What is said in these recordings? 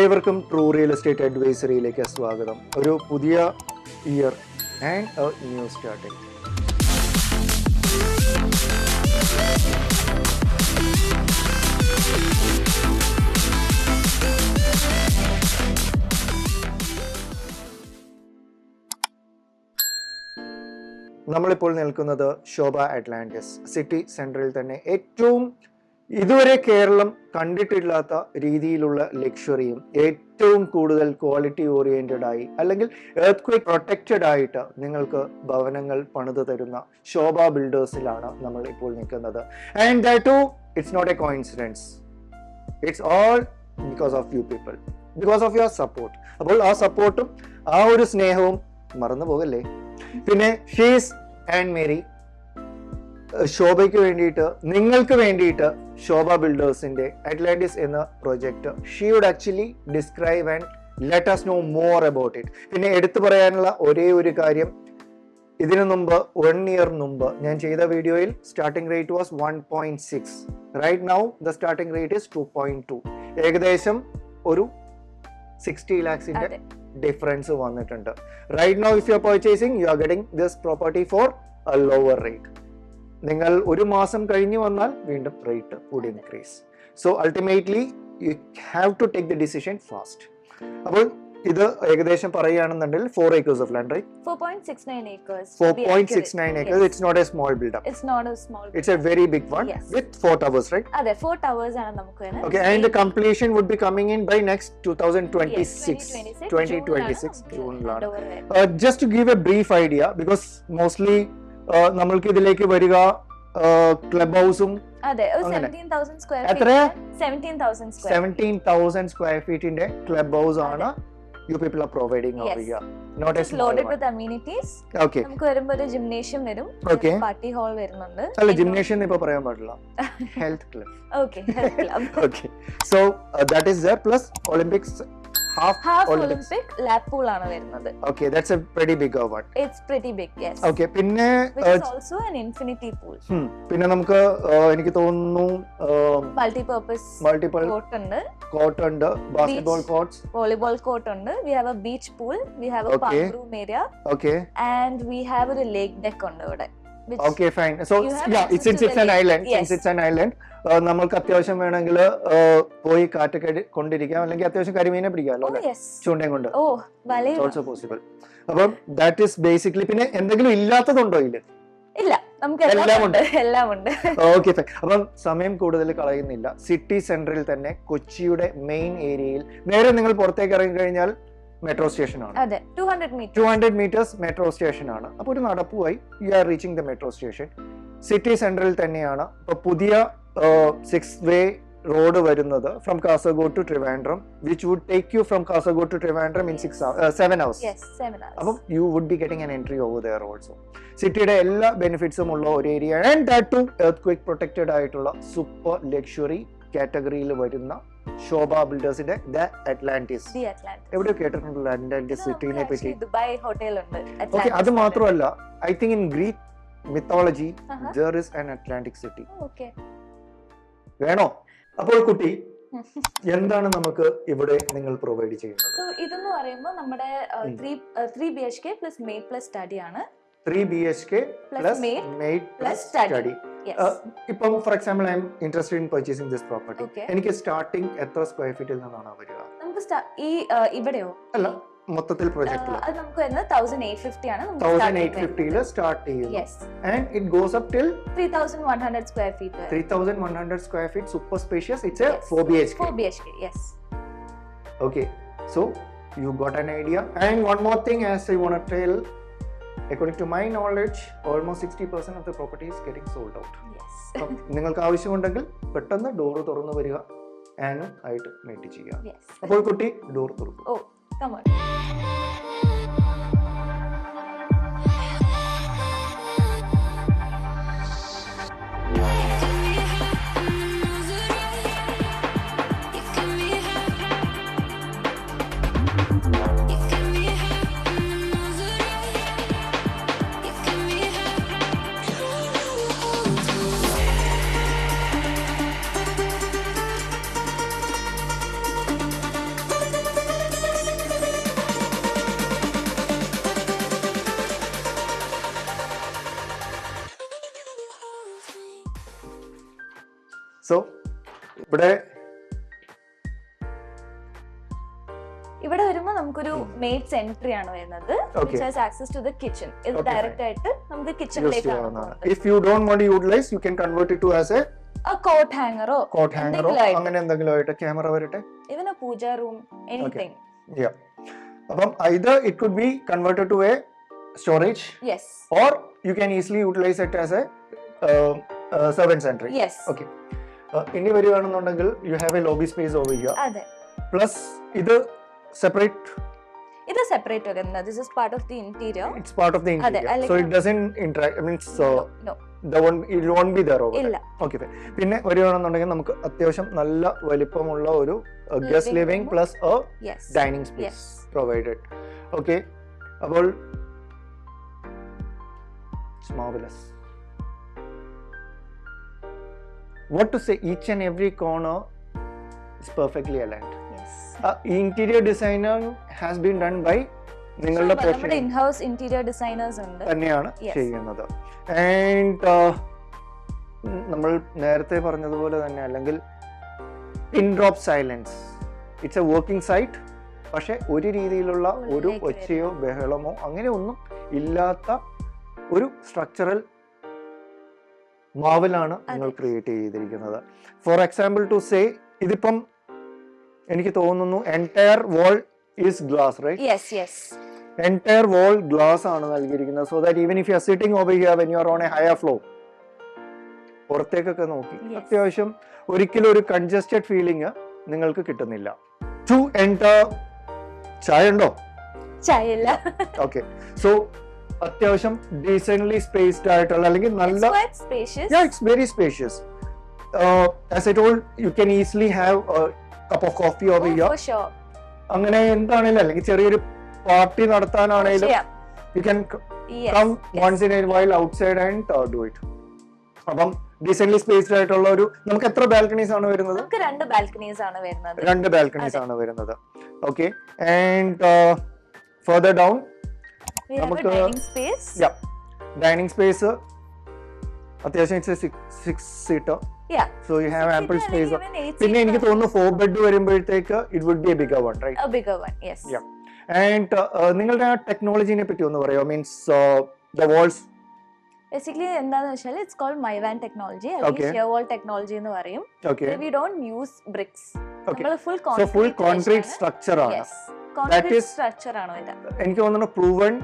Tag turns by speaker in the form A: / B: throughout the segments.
A: ഏവർക്കും true real estate അഡ്വൈസറിയിലേക്ക് സ്വാഗതം. ഒരു പുതിയ year and A new starting. നമ്മളിപ്പോൾ നിൽക്കുന്നത് ശോഭ അറ്റ്ലാന്റിസ് സിറ്റി സെൻട്രൽ തന്നെ ഏറ്റവും ഇതുവരെ കേരളം കണ്ടിട്ടില്ലാത്ത രീതിയിലുള്ള ലക്ഷറിയും ഏറ്റവും കൂടുതൽ ക്വാളിറ്റി ഓറിയന്റഡ് ആയി അല്ലെങ്കിൽ എർത്ത് പ്രൊട്ടക്റ്റഡ് ആയിട്ട് നിങ്ങൾക്ക് ഭവനങ്ങൾ പണിതു തരുന്ന ശോഭ ബിൽഡേഴ്സിലാണ് നമ്മൾ ഇപ്പോൾ നിൽക്കുന്നത്. And that too it's not a coincidence, it's all because of you people, because of your support. അപ്പോൾ ആ സപ്പോർട്ടും ആ ഒരു സ്നേഹവും മറന്നു പോകല്ലേ. പിന്നെ ഷീസ് ആൻഡ് മേരി ശോഭയ്ക്ക് വേണ്ടിയിട്ട്, നിങ്ങൾക്ക് വേണ്ടിയിട്ട് ശോഭ ബിൽഡേഴ്സിന്റെ അറ്റ്ലാന്റിസ് എന്ന project she would actually describe and let us know more about it. പിന്നെ എടുത്തു പറയാനുള്ള ഒരേ ഒരു കാര്യം, ഇതിനു മുമ്പ് 1 year മുമ്പ് ഞാൻ ചെയ്ത വീഡിയോയിൽ starting rate was 1.6. Right now the starting rate is 2.2. ഏകദേശം ഒരു 60 lakhs-ന്റെ ഡിഫറൻസ് വന്നിട്ടുണ്ട്. Right now if you are purchasing you are getting this property for a lower rate. നിങ്ങൾ ഒരു മാസം കഴിഞ്ഞ് വന്നാൽ വീണ്ടും rate would increase. So ultimately you have to take the decision fast. അപ്പോൾ ഇത് ഏകദേശം പറയുകയാണെന്നുണ്ടെങ്കിൽ 4 acres of land, right?
B: 4.69 acres.
A: 4.69 acres. Yes. It's not a small build-up.
B: It's not a small build-up.
A: It's a very big one. Yes. With 4 towers, right?
B: Adhe 4 towers aanu namukku vena.
A: Okay, and the completion would be coming in by next 2026. Yes, 2026 June. Just to give a brief idea, because mostly നമ്മൾക്ക് ഇതിലേക്ക് വരിക club ഹൗസും
B: അതെ 17,000 square feet
A: 17,000 square ഫീറ്റിന്റെ club house ആണ് you people are providing over here. Not a small
B: loaded
A: one.
B: with amenities.
A: Okay.
B: നമുക്ക് വരുമ്പോൾ ഒരു ജിംനേഷ്യം വരും, പാർട്ടി ഹാൾ വരുന്നുണ്ട്.
A: അല്ല, ജിംനേഷ്യം ഇപ്പോ പറയാൻ പാടില്ല. Health club.
B: Okay, health club.
A: Okay. So that is there, plus Olympics half
B: Olympic lap pool ആണ് വരുന്നത്.
A: Okay, that's a pretty big one.
B: It's pretty big, yes.
A: Okay, പിന്നെ
B: which is also an infinity pool.
A: പിന്നെ നമുക്ക് എനിക്ക് തോന്നുന്നു
B: multiple court ഉണ്ട്,
A: basketball courts,
B: volleyball court ഉണ്ട്, we have a beach pool, we have a park room area,
A: okay,
B: and we have a lake deck ഉണ്ട് ഇവിടെ.
A: Okay, fine. So yeah, it's an island.
B: Yes.
A: Since it's an island, നമ്മൾക്ക് അത്യാവശ്യം വേണമെങ്കിൽ പോയി കാറ്റൊക്കെ കൊണ്ടിരിക്കാം, അല്ലെങ്കിൽ അത്യാവശ്യം കരിമീനെ പിടിക്കാമല്ലോ ചൂണ്ടയും കൊണ്ട്. Also possible. അപ്പം ദാറ്റ് ഈസ് ബേസിക്കലി. പിന്നെ എന്തെങ്കിലും ഇല്ലാത്തതുണ്ടോ ഇതില്?
B: ഇല്ല, നമുക്ക് എല്ലാം ഉണ്ട്.
A: Okay, fine. അപ്പം സമയം കൂടുതൽ കളയുന്നില്ല. സിറ്റി സെന്ററിൽ തന്നെ കൊച്ചിയുടെ മെയിൻ ഏരിയയിൽ നേരെ നിങ്ങൾ പുറത്തേക്ക് ഇറങ്ങി കഴിഞ്ഞാൽ മെട്രോ സ്റ്റേഷൻ ആണ്. 200 മീറ്റേഴ്സ് മെട്രോ സ്റ്റേഷൻ ആണ്. അപ്പോൾ ഒരു നടപ്പുമായി you are reaching the metro station. City സെന്ററിൽ തന്നെയാണ്. ഇപ്പൊ പുതിയ 6-way റോഡ് വരുന്നത് from Kasaragod to Trivandrum, which would take you from Kasaragod to Trivandrum in 7 hours. അപ്പം you would be getting an entry over there also. സിറ്റിയുടെ എല്ലാ ബെനിഫിറ്റ്സും ഉള്ള ഒരു area, and that too earth protected ആയിട്ടുള്ള സൂപ്പർ ലക്ഷറി കാറ്റഗറിയിൽ വരുന്ന ശോഭ ബിൽഡേഴ്സിന്റെ ദ അറ്റ്ലാന്റിസ്. എവിടെയോ കേട്ടിട്ടുണ്ടല്ലോ അറ്റ്ലാന്റിസ് സിറ്റിനെ പറ്റി?
B: ദുബായ് ഹോട്ടൽ ഉണ്ട്.
A: ഓക്കെ, അത് മാത്രമല്ല, I think in Greek mythology there is an Atlantic city.
B: Okay.
A: വേണോ? അപ്പോൾ കുട്ടി, എന്താണ് നമുക്ക് ഇവിടെ നിങ്ങൾ പ്രൊവൈഡ് ചെയ്യുന്നത്?
B: സോ ഇതെന്ന് പറയുമ്പോൾ നമ്മുടെ 3 BHK plus maid plus study ആണ്.
A: 3 BHK plus maid plus study. ഇപ്പം for example I M interested in purchasing this property. എനിക്ക് സ്റ്റാർട്ടിംഗ് എത്ര സ്ക്വയർ ഫീറ്റിൽ നിന്നാണ് വരിക?
B: നമുക്ക് ഈ ഇവിടെയോ?
A: അല്ല, മൊത്തത്തിൽ പ്രൊജക്റ്റിൽ
B: അത് നമുക്ക് വരുന്നത് 1850 ആണ്.
A: 1850 സ്റ്റാർട്ട് ചെയ്യുന്നു. And it goes up till
B: 3100 square feet.
A: 3100 square feet, super spacious. It's A 4 BHK.
B: 4 BHK, yes.
A: Okay, so you got an idea. And one more thing, as I want to tell, according to my knowledge, almost 60% of the property is getting sold out.
B: Yes.
A: നിങ്ങൾക്ക് ആവശ്യമുണ്ടെങ്കിൽ പെട്ടെന്ന് door തുറന്നു വരിക ആനും ആയിട്ട് meet ചെയ്യുക.
B: Yes.
A: അപ്പോൾ കുട്ടി door തുറക്കും.
B: Oh, come on.
A: സോ ഇവിടെ
B: ഇവിടെ വരുമ്പോൾ നമുക്കൊരു മെയ്ഡ്സ് എൻട്രി ആണ് വരുന്നത്, which has access to the kitchen. ഇത് ഡയറക്റ്റ് ആയിട്ട് നമുക്ക് കിച്ചണിലേക്ക് ആണ്.
A: If you don't want to utilize, you can convert it to as a
B: coat ഹാങ്ങറോ
A: അങ്ങനെ എന്തെങ്കിലും ആയിട്ട് ക്യാമറ വരട്ടെ,
B: even a puja room, anything.
A: Yeah. അപ്പം either it could be converted to a storage,
B: yes,
A: or you can easily utilize it as a servants entry.
B: Yes.
A: Okay. ഇനി വരികയാണെന്നുണ്ടെങ്കിൽ you have a lobby space over here.
B: അതെ.
A: Plus ഇത് separate.
B: ഇത് separate വരുന്നത്. This is part of the interior.
A: It's part of the interior. So it doesn't interact. I mean, so
B: no.
A: It won't be there over
B: ഇല്ല.
A: there. Okay. പിന്നെ വരികയാണെന്നുണ്ടെങ്കിൽ നമുക്ക് അത്യാവശ്യം നല്ല വലിപ്പമുള്ള ഒരു guest living plus a dining space provided. Okay. അപ്പോൾ it's marvelous. What to say, each and every corner is perfectly aligned. Interior designer has been done by നിങ്ങളുടെ
B: നമ്മുടെ in-house interior designers ഉണ്ട്
A: തന്നെയാണ് ചെയ്യുന്നത്. ആൻഡ് നമ്മൾ നേരത്തെ പറഞ്ഞതുപോലെ തന്നെ, അല്ലെങ്കിൽ pin drop silence, it's a working site. പക്ഷെ ഒരു രീതിയിലുള്ള ഒരു ഒച്ചയോ ബഹളമോ അങ്ങനെ ഒന്നും ഇല്ലാത്ത ഒരു സ്ട്രക്ചറൽ മാവലാണ് നിങ്ങൾ ക്രിയേറ്റ് ചെയ്തിരിക്കുന്നത്. ഫോർ എക്സാമ്പിൾ ടു സേ, ഇതിപ്പം എനിക്ക് തോന്നുന്നു entire wall is glass, right?
B: Yes, yes.
A: Entire wall glass ആണ് നൽകിയിരിക്കുന്നത്. So that even if you are sitting over here when you are on a higher floor, പുറത്തേക്കൊക്കെ നോക്കി അത്യാവശ്യം ഒരിക്കലും ഒരു കൺജസ്റ്റഡ് ഫീലിംഗ് നിങ്ങൾക്ക് കിട്ടുന്നില്ല. ടു എൻറ്റർ, ചായ ഉണ്ടോ?
B: ചായ ഇല്ല.
A: ഓക്കെ. സോ അത്യാവശ്യം ഡീസെന്റ്ലി സ്പേസ്ഡ് ആയിട്ടുള്ള, അല്ലെങ്കിൽ നല്ല, yeah, it's very spacious. As I told, you can easily have a cup of coffee over here.
B: For sure.
A: അങ്ങനെ എന്താണെങ്കിലും, അല്ലെങ്കിൽ ചെറിയൊരു party നടത്താനാണെങ്കിലും you can come once in a while outside and do it. അപ്പം ഡീസെന്റ്ലി spaced ആയിട്ടുള്ള ഒരു, നമുക്ക് എത്ര balconies ആണ് വരുന്നത്?
B: നമുക്ക് രണ്ട് ബാൽക്കണീസ് ആണ് വരുന്നത്.
A: രണ്ട് ബാൽക്കണീസ് ആണ് വരുന്നത്. ഓക്കെ. ആൻഡ് ഫർദർ ഡൗൺ നമുക്ക് ഡൈനിങ് സ്പേസ് അത്യാവശ്യം it's 6 seater. So you have ample space. പിന്നെ എനിക്ക് തോന്നുന്നു 4 bed വരുമ്പോഴത്തേക്ക് it would be a bigger one, right?
B: A bigger one, yes.
A: Yeah. And നിങ്ങളുടെ ടെക്നോളജിനെ പറ്റി ഒന്ന് പറയാമോ? മീൻസ് the walls
B: basically എന്താന്ന് വെച്ചാൽ it's called Myvan technology, അല്ലെങ്കിൽ shear wall technology എന്ന് പറയും. We don't use bricks. നമ്മൾ full concrete
A: structure ആണ്.
B: Yes. Concrete structure ആണ് ഇത്.
A: എനിക്ക് തോന്നുന്നു proven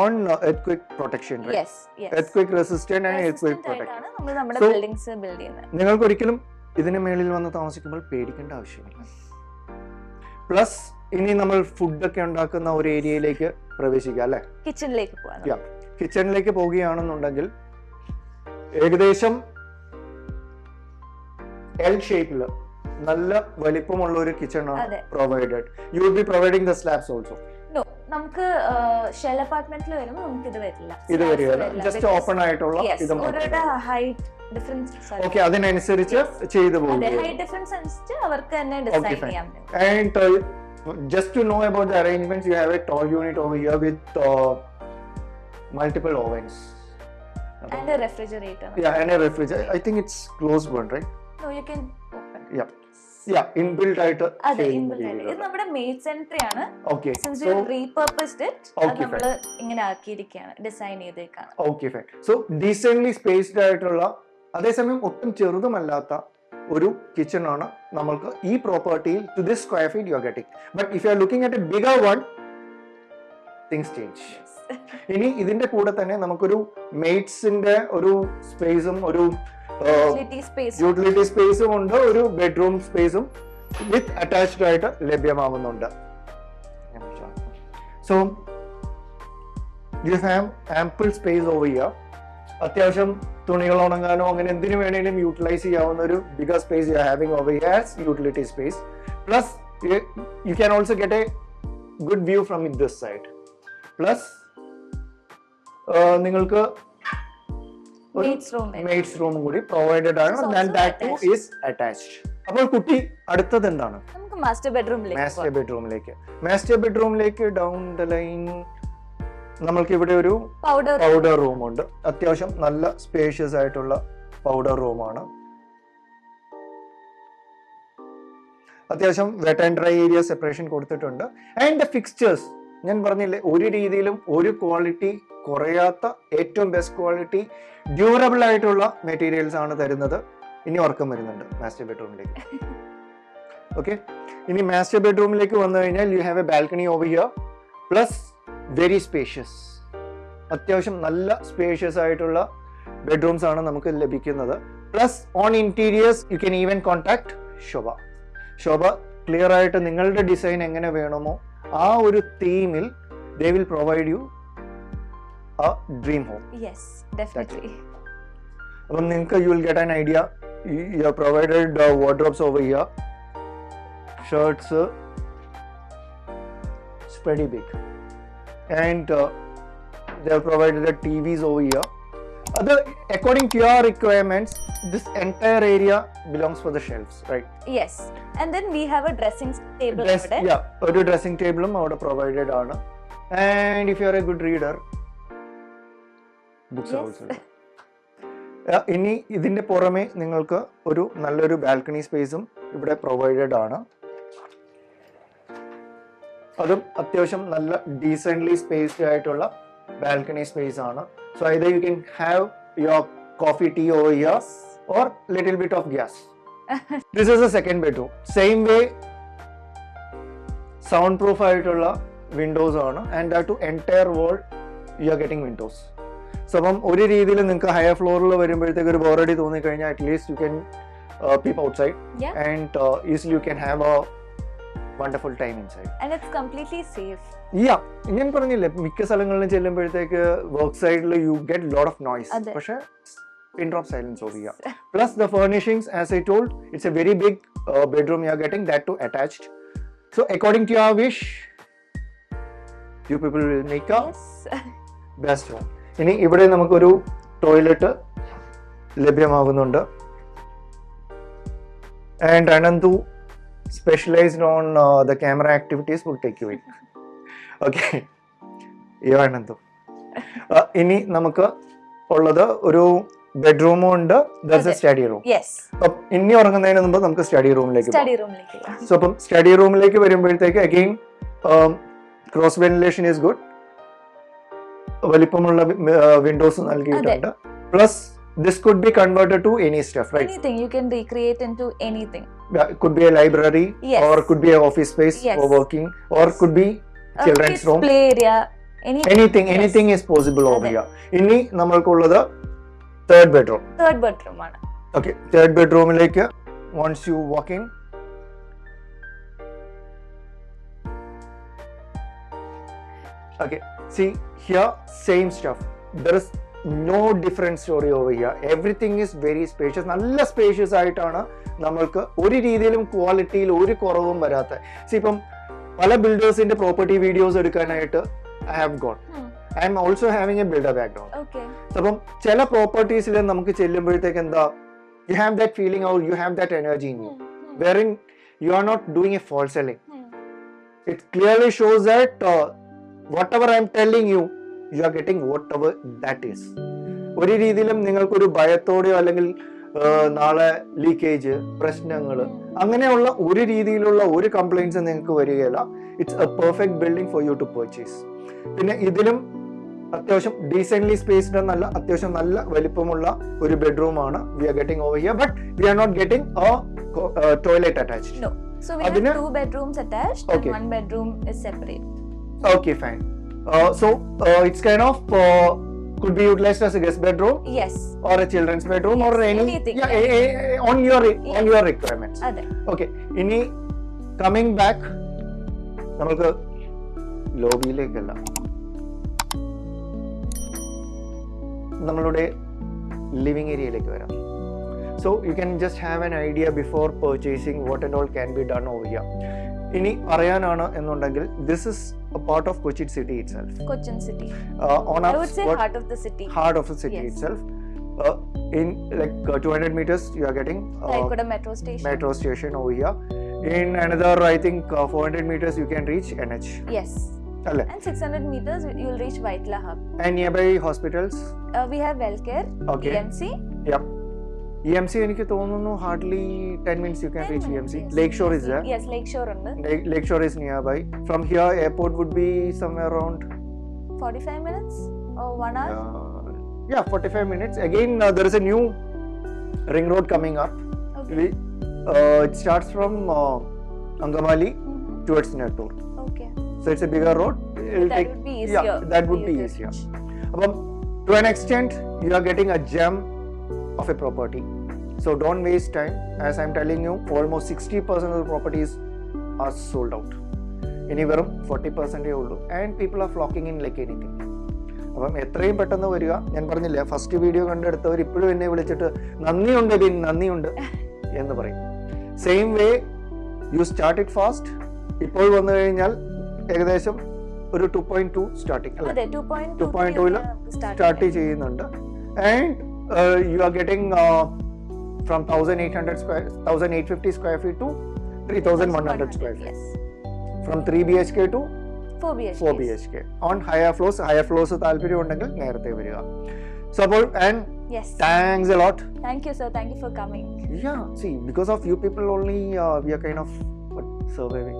A: on earthquake protection, right?
B: Yes, yes.
A: Earthquake resistant and earthquake protected.
B: നമ്മൾ നമ്മുടെ ബിൽഡിംഗ്സ് ബിൽഡ് ചെയ്യുന്നത്.
A: നിങ്ങൾക്ക് ഒരിക്കലും ഇതിന് മേളിൽ വന്ന് താമസിക്കുമ്പോൾ പേടിക്കേണ്ട ആവശ്യമില്ല. പ്ലസ് ഇനി നമ്മൾ ഫുഡൊക്കെ ഉണ്ടാക്കുന്ന ഒരു ഏരിയയിലേക്ക് പ്രവേശിക്കാം, അല്ലെ?
B: കിച്ചണിലേക്ക് പോകാം.
A: കിച്ചണിലേക്ക് പോവുകയാണെന്നുണ്ടെങ്കിൽ ഏകദേശം എൽ ഷേപ്പിൽ നല്ല വലിപ്പമുള്ള ഒരു കിച്ചൺ ആണ് provided. You will be providing the slabs also.
B: No, നമുക്ക് ഷെൽ അപ്പാർട്ട്മെന്റിൽ വരുമ്പോൾ നമുക്ക് ഇത് വരില്ല.
A: ഇത് വരില്ല, ജസ്റ്റ് ഓപ്പൺ ആയിട്ടുള്ള ഇത് മാത്രം.
B: ഹൈറ്റ് ഡിഫറൻസ്,
A: ഓക്കേ, അതിനനുസരിച്ച് ചെയ്തു പോകും.
B: ഹൈറ്റ് ഡിഫറൻസ് അനുസരിച്ച് അവർക്ക് തന്നെ ഡിസൈൻ ചെയ്യാം.
A: And just to know about the arrangements, you have a tall unit over here with multiple ovens
B: and a refrigerator.
A: Yeah, and a refrigerator. I think it's closed one, right?
B: No, you can open.
A: Yeah, inbuilt ആയിട്ട്.
B: അതെ, inbuilt ആയിട്ട്. ഇത് നമ്മുടെ maid's entry ആണ്.
A: Okay.
B: Since we repurposed it, അത് നമ്മൾ ഇങ്ങനെ ആക്കിയിരിക്കുകയാണ്, design ചെയ്തേക്കാണ്.
A: Okay, fine. So decently spaced ആയിട്ടുള്ള, അതേസമയം ഒട്ടും ചെറുതുമല്ലാത്ത ഒരു കിച്ചൺ ആണ് നമ്മൾക്ക് ഈ പ്രോപ്പർട്ടിയിൽ to this square feet you are getting. But if you are looking at a bigger one, things change. ഇനി ഇതിന്റെ കൂടെ തന്നെ നമുക്കൊരു മെയ്ഡ്സിന്റെ ഒരു സ്പേസും ഒരു യൂട്ടിലിറ്റി സ്പേസും ഉണ്ട്, ഒരു ബെഡ്റൂം സ്പേസും വിത്ത് അറ്റാച്ച്ഡ് ആയിട്ട് ലഭ്യമാവുന്നുണ്ട്. So you have ample space over here. അത്യാവശ്യം തുണികൾ ഉണങ്ങാനോ അങ്ങനെ എന്തിനു വേണേലും യൂട്ടിലൈസ് ചെയ്യാവുന്ന ഒരു bigger space you are having over here as utility space. Plus you can also get a good view from this side. Plus നിങ്ങൾക്ക് മെയ്ഡ്സ് റൂം കൂടി പ്രൊവൈഡഡ് ആണ്. And that too is attached. അപ്പോൾ കുട്ടി അടുത്തത് എന്താണ്?
B: Master
A: ബെഡ്റൂമിലേക്ക് down the line നമ്മൾക്ക് ഇവിടെ ഒരു പൗഡർ റൂം ഉണ്ട്. അത്യാവശ്യം നല്ല സ്പേഷ്യസ് ആയിട്ടുള്ള പൗഡർ റൂമാണ്. അത്യാവശ്യം wet and dry area separation കൊടുത്തിട്ടുണ്ട്. ആൻഡ് ദ ഫിക്സ്ചേഴ്സ് ഞാൻ പറഞ്ഞില്ലേ, ഒരു രീതിയിലും ഒരു ക്വാളിറ്റി കുറയാത്ത ഏറ്റവും ബെസ്റ്റ് ക്വാളിറ്റി ഡ്യൂറബിൾ ആയിട്ടുള്ള മെറ്റീരിയൽസ് ആണ് തരുന്നത്. ഇനി ഉറക്കം വരുന്നുണ്ട് മാസ്റ്റർ ബെഡ്റൂമിലേക്ക്. ഓക്കെ, ഇനി മാസ്റ്റർ ബെഡ്റൂമിലേക്ക് വന്നു കഴിഞ്ഞാൽ you have A balcony over here plus very spacious. അത്യാവശ്യം നല്ല സ്പേഷ്യസ് ആയിട്ടുള്ള ബെഡ്റൂംസ് ആണ് നമുക്ക് ലഭിക്കുന്നത്. Plus on interiors you can even contact Shobha. Shobha clear ആയിട്ട് നിങ്ങളുടെ ഡിസൈൻ എങ്ങനെ വേണമോ ആ ഒരു തീമിൽ they will provide you a dream home.
B: Yes, definitely.
A: അപ്പം നിങ്ങൾക്ക് you will get an idea. You have provided wardrobes over here. Shirts, it's pretty big. And they have provided the TVs over here. According to your requirements, this entire area belongs for the shelves, right?
B: Yes. And then we have a dressing table.
A: Yeah, ഒരു dressing table അവിടെ provided ആണ്. And if you are a good reader, books are also there. ഇനി ഇതിന്റെ പുറമെ നിങ്ങൾക്ക് ഒരു നല്ലൊരു balcony സ്പേസും ഇവിടെ പ്രൊവൈഡഡ് ആണ്. അതും അത്യാവശ്യം നല്ല ഡീസെന്റ്ലി സ്പേസ്ഡ് ആയിട്ടുള്ള ബാൽക്കണി സ്പേസ് ആണ്. So either you can have your coffee tea over here or little bit of gas. This is the second bedroom. Same way sound proof ആയിട്ടുള്ള വിൻഡോസ് ആണ്. And that too entire wall you are getting windows. So അപ്പം ഒരു രീതിയിൽ നിങ്ങൾക്ക് higher ഫ്ലോറിൽ വരുമ്പോഴത്തേക്ക് ഒരു ബോറടി തോന്നിക്കഴിഞ്ഞാൽ at least you can peep outside and easily you can have a wonderful time inside.
B: And it's completely safe.
A: Yeah, ഞാൻ പറഞ്ഞില്ലേ മിക്ക സ്ഥലങ്ങളിലും ചെല്ലുമ്പോഴത്തേക്ക് വർക്ക് സൈഡിൽ you get lot of noise, പക്ഷേ pin drop silence over here. Plus the furnishings, as I told, it's a very big bedroom you are getting, that too attached. So according to your wish, you people will make a best home. ഇനി ഇവിടെ നമുക്കൊരു toilet ലഭ്യമാകുന്നുണ്ട്. And Anandu, specialized on the camera activities, will take you in. Okay, yeah, Anandu. ഇനി നമുക്ക് ഉള്ളത് ഒരു ബെഡ്റൂമും ഉണ്ട്, that's A study room. അപ്പം ഇനി ഉറങ്ങുന്നതിന് മുമ്പ് നമുക്ക് സ്റ്റഡി റൂമിലേക്ക് പോകാം. സോ അപ്പം സ്റ്റഡി റൂമിലേക്ക് വരുമ്പോഴത്തേക്ക് again cross ventilation is good. വലിപ്പമുള്ള വിൻഡോസ് നൽകിയിട്ടുണ്ട്. Plus this could be converted to any stuff, right?
B: Anything you can recreate into anything.
A: Yeah, it could be a library, or could be a office space for working, or could be children's room,
B: play area,
A: anything is possible over here. Inni namalkullathu third bedroom
B: ആണ്.
A: Okay, third bedroom like once you walk in, okay, see here same stuff, there is no different story over here. Everything is very spacious. നല്ല spacious ആയിട്ടാണ് നമ്മൾക്ക് ഒരു രീതിയിലും ക്വാളിറ്റിയിൽ ഒരു കുറവും വരാത്ത. ഇപ്പം പല ബിൽഡേഴ്സിന്റെ പ്രോപ്പർട്ടി വീഡിയോസ് എടുക്കാനായിട്ട് I have got. I am also having a builder background. അപ്പം ചില പ്രോപ്പർട്ടീസിൽ നമുക്ക് ചെല്ലുമ്പോഴത്തേക്ക് എന്താ, you have that feeling or you have that energy in you, wherein you are not doing a fall selling. It clearly shows that whatever I am telling you, you are getting whatever that is. ഒരു രീതിയിലും നിങ്ങൾക്കൊരു ഭയത്തോടെയോ അല്ലെങ്കിൽ നാളെ leakage പ്രശ്നങ്ങൾ അങ്ങനെയുള്ള ഒരു രീതിയിലുള്ള ഒരു കംപ്ലൈൻസ് നിങ്ങൾക്ക് വരികയില്ല. It's a perfect building for you to purchase. പിന്നെ ഇതിലും അത്യാവശ്യം ഡീസെന്റ്ലി സ്പേസ്ഡ് എന്നല്ല, അത്യാവശ്യം നല്ല വലിപ്പമുള്ള ഒരു ബെഡ്റൂം ആണ് we are getting over here. But we are not getting a toilet attached.
B: No. So we have 2 bedrooms attached and 1 bedroom is separate.
A: Okay, fine. So it's kind of could be utilized as a guest bedroom,
B: yes,
A: or a children's bedroom, or
B: anything,
A: on your requirements. Okay, ini coming back namakku ലോബിയിലേക്കല്ല, നമ്മളുടെ living ഏരിയയിലേക്ക് വരാം. So you can just have an idea before purchasing what and all can be done over here. ഇനി അറിയാനാണ് എന്നുണ്ടെങ്കിൽ this is a part of Cochin city itself.
B: Cochin city.
A: I
B: would say heart of the city.
A: Heart of the city itself. In like 200 meters you are getting
B: Raikoda metro
A: station over here. In another I think 400 meters you can reach NH.
B: Yes. And 600 meters you will reach Vaitla hub.
A: And nearby hospitals?
B: We have Wellcare,
A: okay.
B: BMC.
A: Yep. EMC എനിക്ക് തോന്നുന്നു hardly 10 minutes you can
B: 10
A: reach
B: minutes,
A: EMC.
B: yes.
A: Lakeshore is there.
B: Yes, Lakeshore ഉണ്ട്.
A: Lakeshore is nearby. From here, airport would be somewhere around
B: 45 minutes or 1 hour.
A: 45 minutes. Again, there is a new ring road coming up.
B: Okay.
A: It starts from Angamaly towards Nettur.
B: Okay.
A: So it's a bigger road.
B: That would be easier.
A: Yeah, that would
B: for
A: be
B: you to
A: easier.
B: reach.
A: To an extent, you are getting a gem of a property. So don't waste time. As I'm telling you, almost 60% of the properties are sold out. ഇനി വെറും 40% ഉള്ളൂ. And people are flocking in like anything. അപ്പം എത്രയും പെട്ടെന്ന് വരിക. ഞാൻ പറഞ്ഞില്ലേ, first video കണ്ടെടുത്തവർ ഇപ്പോഴും എന്നെ വിളിച്ചിട്ട് നന്ദിയുണ്ട് നന്ദിയുണ്ട് എന്ന് പറയും. Same way you start it fast. ഇപ്പോൾ വന്നു കഴിഞ്ഞാൽ ഏകദേശം ഒരു 2.2 സ്റ്റാർട്ടിങ് അല്ലേ, 2.2 സ്റ്റാർട്ട് ചെയ്യുന്നുണ്ട്. And you are getting from 1850 square feet to 3100 square feet. From 3 BHK to 4 BHK on higher floors താല്പര്യം ഉണ്ടെങ്കിൽ നേരത്തെ വരിക. So and
B: yes,
A: thanks a lot.
B: Thank you sir, thank you for coming.
A: Yeah, see, because of you people only we are kind of surviving.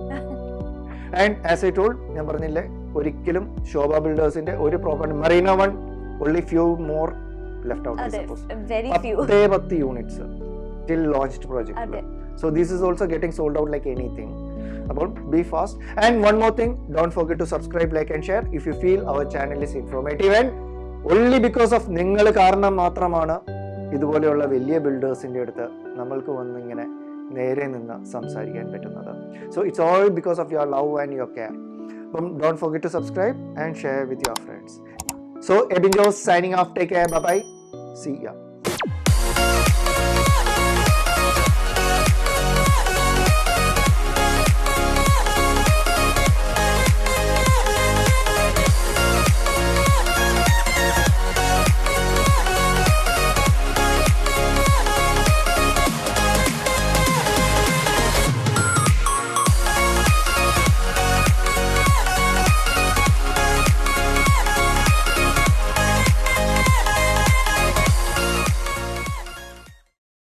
A: And as I told, ഞാൻ പറഞ്ഞില്ലേ, ഒരിക്കലും ശോഭ ബിൽഡേഴ്സിന്റെ ഒരു property Marina 1 only few more left out, I suppose.
B: Very few.
A: 10 units till launched project. So this is also getting sold out like anything. About be fast. And one more thing, don't forget to subscribe, like and share if you feel our channel is informative. And only because of നിങ്ങൾ കാരണം മാത്രമാണ് ഇതുപോലെയുള്ള വലിയ ബിൽഡേഴ്സിൻ്റെ അടുത്ത് നമ്മൾക്ക് വന്നിങ്ങനെ നേരെ നിന്ന് സംസാരിക്കാൻ പറ്റുന്നത്. So it's all because of your love and your care. Don't forget to subscribe and share with your friends. So Ebin Jose signing off. Take care. Bye bye. See ya.